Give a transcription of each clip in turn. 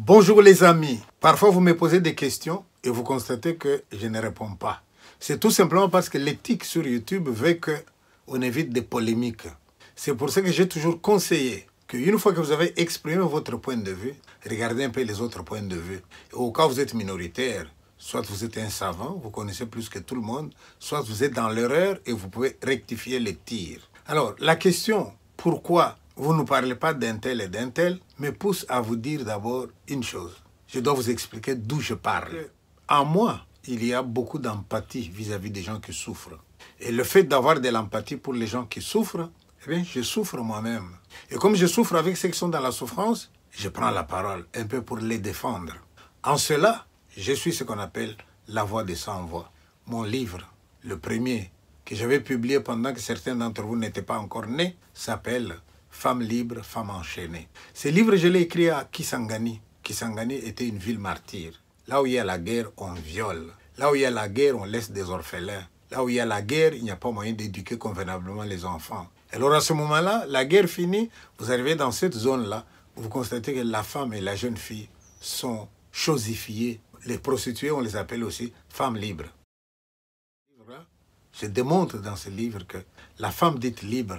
Bonjour les amis. Parfois vous me posez des questions et vous constatez que je ne réponds pas. C'est tout simplement parce que l'éthique sur YouTube veut qu'on évite des polémiques. C'est pour ça que j'ai toujours conseillé qu'une fois que vous avez exprimé votre point de vue, regardez un peu les autres points de vue. Et au cas où vous êtes minoritaire, soit vous êtes un savant, vous connaissez plus que tout le monde, soit vous êtes dans l'erreur et vous pouvez rectifier les tirs. Alors, la question, pourquoi vous ne parlez pas d'un tel et d'un tel, me pousse à vous dire d'abord une chose. Je dois vous expliquer d'où je parle. En moi, il y a beaucoup d'empathie vis-à-vis des gens qui souffrent. Et le fait d'avoir de l'empathie pour les gens qui souffrent, eh bien, je souffre moi-même. Et comme je souffre avec ceux qui sont dans la souffrance, je prends la parole un peu pour les défendre. En cela, je suis ce qu'on appelle la voix des sans-voix. Mon livre, le premier, que j'avais publié pendant que certains d'entre vous n'étaient pas encore nés, s'appelle « Femme libre, femme enchaînée ». Ce livre, je l'ai écrit à Kisangani. Kisangani était une ville martyre. Là où il y a la guerre, on viole. Là où il y a la guerre, on laisse des orphelins. Là où il y a la guerre, il n'y a pas moyen d'éduquer convenablement les enfants. Alors à ce moment-là, la guerre finie, vous arrivez dans cette zone-là, vous constatez que la femme et la jeune fille sont chosifiées. Les prostituées, on les appelle aussi femmes libres. Je démontre dans ce livre que la femme dite libre,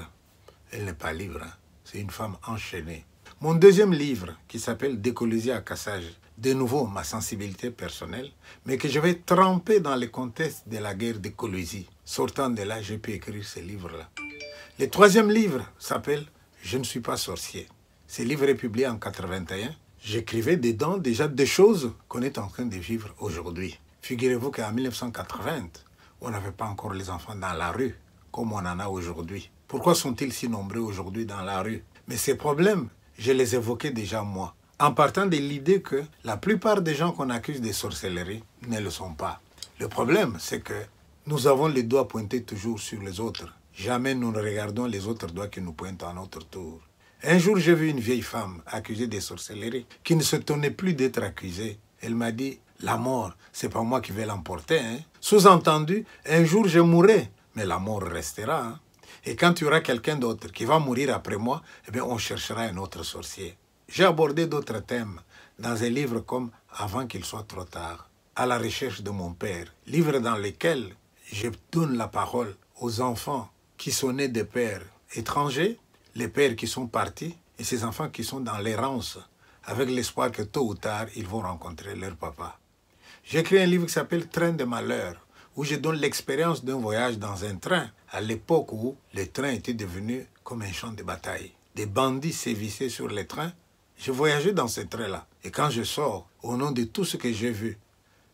elle n'est pas libre. C'est une femme enchaînée. Mon deuxième livre, qui s'appelle Décolosie à cassage, de nouveau ma sensibilité personnelle, mais que je vais tremper dans le contexte de la guerre d'écologie. Sortant de là, j'ai pu écrire ce livre-là. Le troisième livre s'appelle Je ne suis pas sorcier. Ce livre est publié en 1981. J'écrivais dedans déjà des choses qu'on est en train de vivre aujourd'hui. Figurez-vous qu'en 1980, on n'avait pas encore les enfants dans la rue, comme on en a aujourd'hui. Pourquoi sont-ils si nombreux aujourd'hui dans la rue? Mais ces problèmes, je les évoquais déjà moi, en partant de l'idée que la plupart des gens qu'on accuse de sorcellerie ne le sont pas. Le problème, c'est que nous avons les doigts pointés toujours sur les autres. Jamais nous ne regardons les autres doigts qui nous pointent à notre tour. Un jour, j'ai vu une vieille femme accusée de sorcellerie qui ne se tenait plus d'être accusée. Elle m'a dit, la mort, c'est pas moi qui vais l'emporter. Hein? Sous-entendu, un jour je mourrai, mais la mort restera. Hein? Et quand il y aura quelqu'un d'autre qui va mourir après moi, eh bien, on cherchera un autre sorcier. J'ai abordé d'autres thèmes dans un livre comme Avant qu'il soit trop tard, À la recherche de mon père, livre dans lequel je donne la parole aux enfants qui sont nés de pères étrangers, les pères qui sont partis et ces enfants qui sont dans l'errance avec l'espoir que tôt ou tard, ils vont rencontrer leur papa. J'ai écrit un livre qui s'appelle Train de malheur, où je donne l'expérience d'un voyage dans un train, à l'époque où le train était devenu comme un champ de bataille. Des bandits sévissaient sur les trains. Je voyageais dans ce train-là. Et quand je sors, au nom de tout ce que j'ai vu,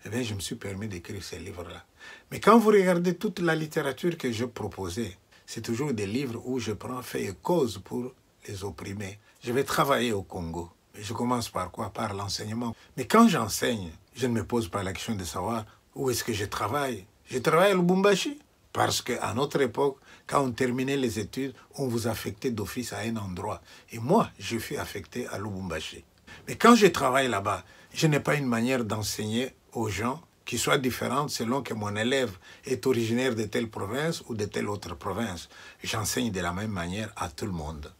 eh bien, je me suis permis d'écrire ces livres-là. Mais quand vous regardez toute la littérature que je proposais, c'est toujours des livres où je prends fait et cause pour les opprimés. Je vais travailler au Congo. Et je commence par quoi? Par l'enseignement. Mais quand j'enseigne, je ne me pose pas la question de savoir où est-ce que je travaille. Je travaille à Lubumbashi. Parce qu'à notre époque, quand on terminait les études, on vous affectait d'office à un endroit. Et moi, je suis affecté à Lubumbashi. Mais quand je travaille là-bas, je n'ai pas une manière d'enseigner aux gens qui soit différente selon que mon élève est originaire de telle province ou de telle autre province. J'enseigne de la même manière à tout le monde.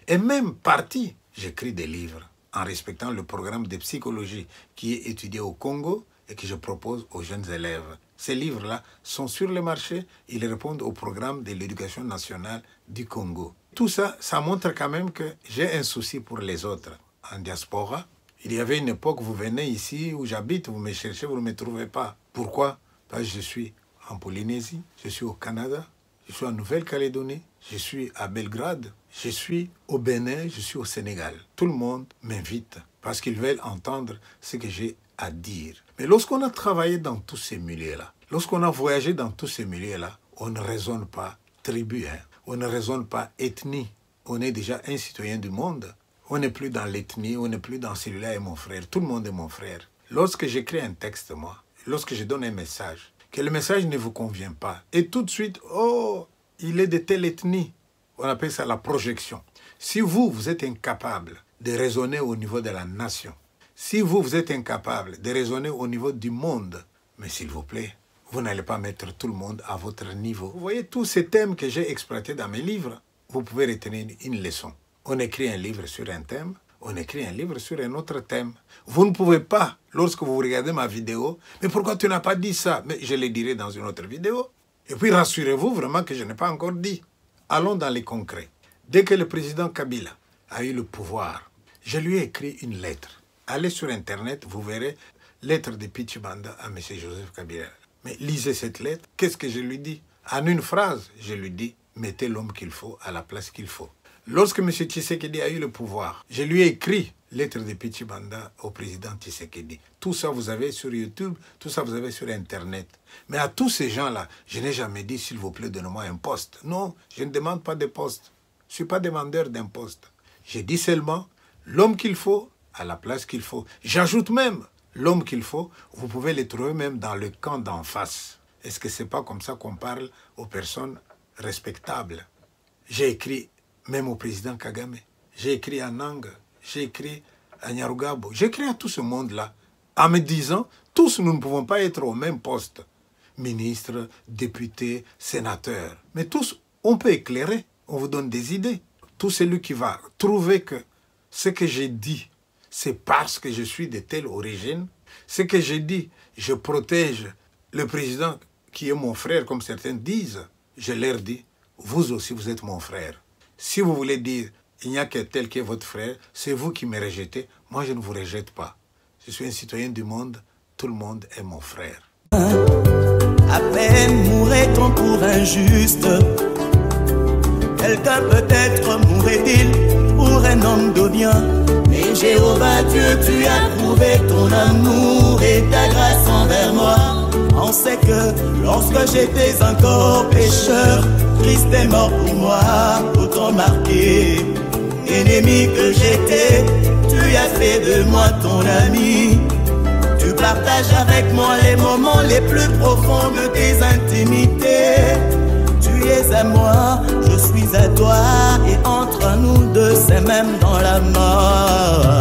Et même parti, j'écris des livres en respectant le programme de psychologie qui est étudié au Congo et que je propose aux jeunes élèves. Ces livres-là sont sur le marché, ils répondent au programme de l'éducation nationale du Congo. Tout ça, ça montre quand même que j'ai un souci pour les autres. En diaspora, il y avait une époque, vous venez ici où j'habite, vous me cherchez, vous ne me trouvez pas. Pourquoi? Parce que je suis en Polynésie, je suis au Canada, je suis en Nouvelle-Calédonie, je suis à Belgrade, je suis au Bénin, je suis au Sénégal. Tout le monde m'invite parce qu'ils veulent entendre ce que j'ai à dire. Mais lorsqu'on a travaillé dans tous ces milieux-là, lorsqu'on a voyagé dans tous ces milieux-là, on ne raisonne pas tribu, hein? On ne raisonne pas ethnie. On est déjà un citoyen du monde. On n'est plus dans l'ethnie, on n'est plus dans celui-là est mon frère. Tout le monde est mon frère. Lorsque j'écris un texte, moi, lorsque je donne un message, que le message ne vous convient pas, et tout de suite, oh, il est de telle ethnie. On appelle ça la projection. Si vous, vous êtes incapable de raisonner au niveau de la nation, si vous, vous êtes incapable de raisonner au niveau du monde, mais s'il vous plaît, vous n'allez pas mettre tout le monde à votre niveau. Vous voyez tous ces thèmes que j'ai exploités dans mes livres, vous pouvez retenir une leçon. On écrit un livre sur un thème, on écrit un livre sur un autre thème. Vous ne pouvez pas, lorsque vous regardez ma vidéo, mais pourquoi tu n'as pas dit ça? Mais je le dirai dans une autre vidéo. Et puis rassurez-vous vraiment que je n'ai pas encore dit. Allons dans les concrets. Dès que le président Kabila a eu le pouvoir, je lui ai écrit une lettre. Allez sur Internet, vous verrez lettre de Pitchi Banda à M. Joseph Kabila. Mais lisez cette lettre. Qu'est-ce que je lui dis? En une phrase, je lui dis, mettez l'homme qu'il faut à la place qu'il faut. Lorsque M. Tshisekedi a eu le pouvoir, je lui ai écrit lettre de Pitchi Banda au président Tshisekedi. Tout ça, vous avez sur YouTube, tout ça, vous avez sur Internet. Mais à tous ces gens-là, je n'ai jamais dit, s'il vous plaît, donnez-moi un poste. Non, je ne demande pas de poste. Je ne suis pas demandeur d'un poste. J'ai dit seulement, l'homme qu'il faut à la place qu'il faut. J'ajoute même, l'homme qu'il faut, vous pouvez le trouver même dans le camp d'en face. Est-ce que ce n'est pas comme ça qu'on parle aux personnes respectables? J'ai écrit même au président Kagame. J'ai écrit à Nanga. J'ai écrit à Nyarugabo. J'ai écrit à tout ce monde-là en me disant, tous nous ne pouvons pas être au même poste. Ministre, député, sénateur. Mais tous, on peut éclairer. On vous donne des idées. Tout celui qui va trouver que ce que j'ai dit, c'est parce que je suis de telle origine. Ce que j'ai dit, je protège le président qui est mon frère, comme certains disent. Je leur dis, vous aussi, vous êtes mon frère. Si vous voulez dire, il n'y a que tel qui est votre frère, c'est vous qui me rejetez. Moi, je ne vous rejette pas. Je suis un citoyen du monde. Tout le monde est mon frère. À peine mourrait-on pour un juste. Quelqu'un peut-être mourrait-il pour un homme de bien. Mais Jéhovah Dieu, tu as prouvé ton amour et ta grâce envers moi. On sait que lorsque j'étais encore pécheur, Christ est mort pour moi, autant marqué. Ennemi que j'étais, tu as fait de moi ton ami. Tu partages avec moi les moments les plus profonds de tes intimités. Tu es à moi, je suis à toi, et entre nous deux c'est même dans la mort.